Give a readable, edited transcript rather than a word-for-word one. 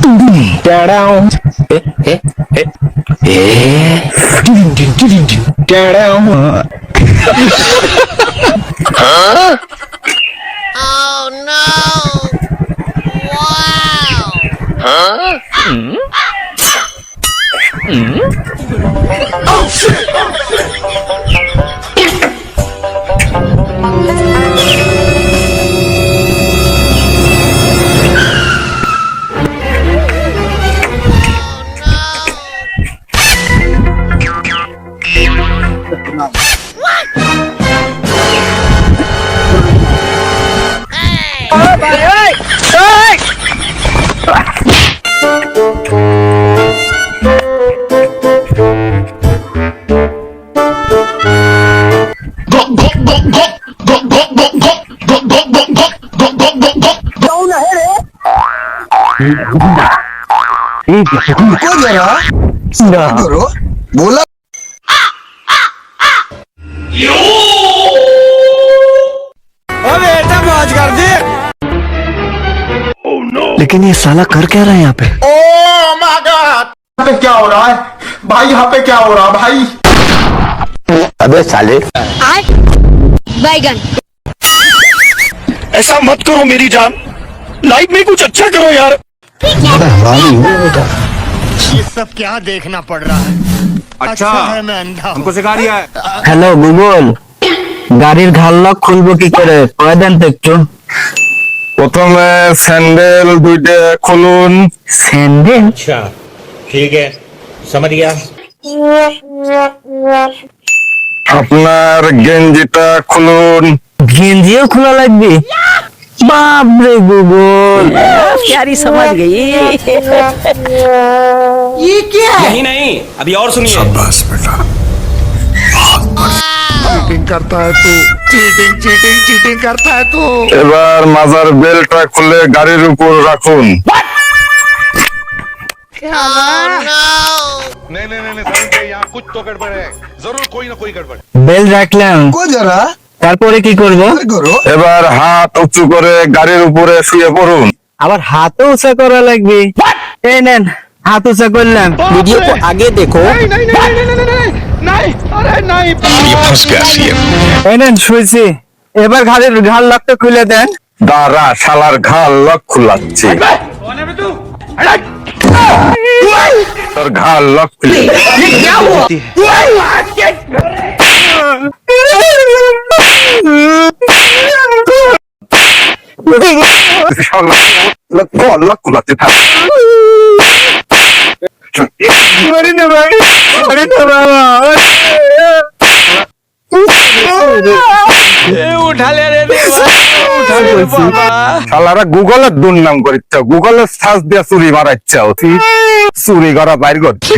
Down. Down. Huh? Oh no! Wow! Huh? Oh shit! बोला बेटा मौज कर दे। लेकिन ये साला कर क्या रहा है यहाँ पे? Oh my God! यहाँ पे क्या हो रहा है भाई? यहाँ पे क्या हो रहा है भाई? अबे साले बैगन। ऐसा मत करो मेरी जान, लाइफ में कुछ अच्छा करो यार। ये सब क्या देखना पड़ रहा है? अच्छा है मैं अंधा हमको सिखा दिया है। হ্যালো গুগল, গাড়ির ঘাল লক খুলবো কি করে কয় দেন তো একটু। প্রথমে স্যান্ডেল দুইটা খুলুন। স্যান্ডেল? अच्छा ठीक है समझ गया। আপনার গেঞ্জিটা খুলুন। গেঞ্জিও খোলা লাগবে? বাপ রে গুগল, प्यारी समझ गई। ये क्या है? नहीं नहीं अभी और सुनिए। बस बेटा चीटिंग करता है तू, चीटिंग चीटिंग चीटिंग करता है तू। এবার মাজার বেলটা খুলে গাড়ির উপর রাখুন। Oh no! नहीं नहीं नहीं समझे, यहाँ कुछ तो गड़बड़ है, जरूर कोई ना कोई गड़बड़। বেল রাখলাম, को जरा তারপরে কি করব? करो। এবার হাত উঁচু করে গাড়ির উপরে শুয়ে পড়ুন। আবার হাতও উঁচা করা লাগবে? এই নেন হাত উঁচা করলাম। ভিডিও को आगे देखो। এই নেন শুয়েছি, এবার ঘাড়ের ঘাল লকটা খুলে দেন। দাঁড়া, শালার ঘাল লক খুলাচ্ছি। তোর ঘাল লক খুলে লক খুলাতে থাক। শালারা গুগলের দুর্নাম করিচ্ছ, গুগলের সার্চ দিয়া চুরি মারাচ্ছ, চুরি করা বাইর করছি।